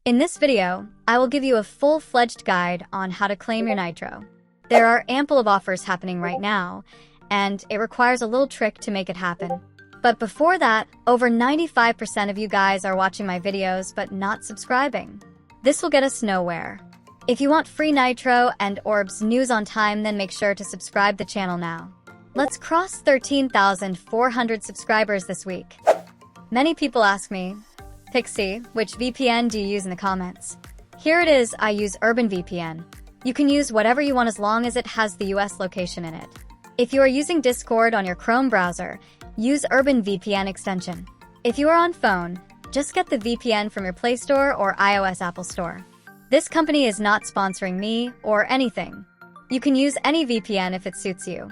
In this video, I will give you a full-fledged guide on how to claim your Nitro. There are ample of offers happening right now, and it requires a little trick to make it happen. But before that, over 95% of you guys are watching my videos but not subscribing. This will get us nowhere. If you want free Nitro and Orbs news on time, then make sure to subscribe the channel now. Let's cross 13,400 subscribers this week. Many people ask me, Pixie, which VPN do you use in the comments? Here it is, I use Urban VPN. You can use whatever you want as long as it has the US location in it. If you are using Discord on your Chrome browser, use Urban VPN extension. If you are on phone, just get the VPN from your Play Store or iOS Apple Store. This company is not sponsoring me or anything. You can use any VPN if it suits you.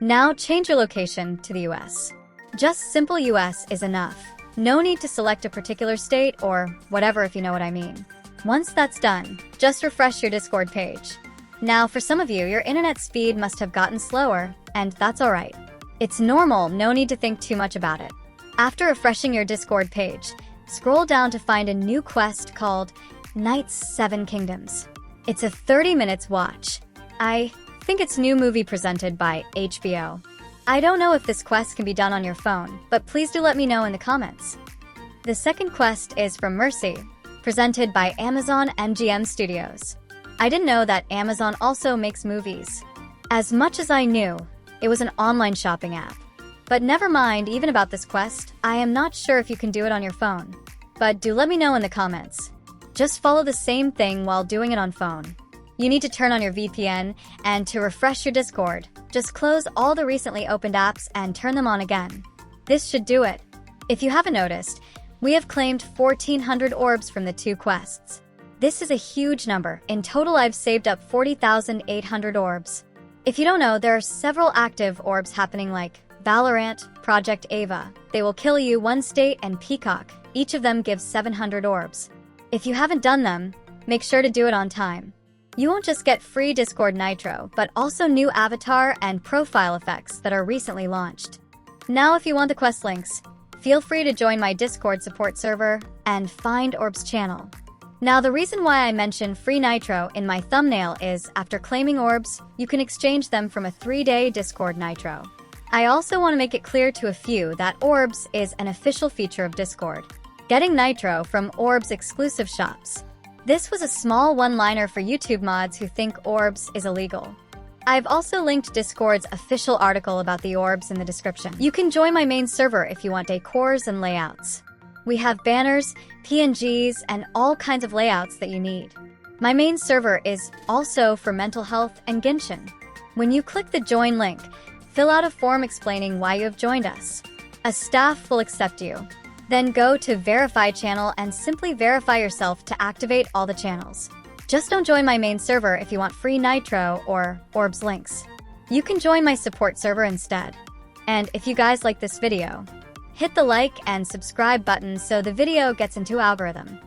Now change your location to the US. Just simple US is enough. No need to select a particular state or whatever, if you know what I mean. Once that's done, just refresh your Discord page. Now, for some of you, your internet speed must have gotten slower, and that's alright. It's normal, no need to think too much about it. After refreshing your Discord page, scroll down to find a new quest called Knight's 7 Kingdoms. It's a 30 minutes watch. I think it's new movie presented by HBO. I don't know if this quest can be done on your phone, but please do let me know in the comments. The second quest is from Mercy, presented by Amazon MGM Studios. I didn't know that Amazon also makes movies. As much as I knew, it was an online shopping app. But never mind even about this quest, I am not sure if you can do it on your phone. But do let me know in the comments. Just follow the same thing while doing it on phone. You need to turn on your VPN, and to refresh your Discord, just close all the recently opened apps and turn them on again. This should do it. If you haven't noticed, we have claimed 1,400 orbs from the two quests. This is a huge number. In total, I've saved up 40,800 orbs. If you don't know, there are several active orbs happening like Valorant, Project Ava. They will kill you, One State, and Peacock. Each of them gives 700 orbs. If you haven't done them, make sure to do it on time. You won't just get free Discord Nitro, but also new avatar and profile effects that are recently launched. Now, if you want the quest links, feel free to join my Discord support server and find Orbs channel. Now, the reason why I mention free Nitro in my thumbnail is after claiming orbs, you can exchange them from a 3-day Discord Nitro. I also want to make it clear to a few that Orbs is an official feature of Discord, getting Nitro from Orbs exclusive shops. This was a small one-liner for YouTube mods who think Orbs is illegal. I've also linked Discord's official article about the Orbs in the description. You can join my main server if you want decors and layouts. We have banners, PNGs, and all kinds of layouts that you need. My main server is also for mental health and Genshin. When you click the join link, fill out a form explaining why you have joined us. A staff will accept you. Then go to Verify Channel and simply verify yourself to activate all the channels. Just don't join my main server if you want free Nitro or Orbs links. You can join my support server instead. And if you guys like this video, hit the like and subscribe button so the video gets into algorithm.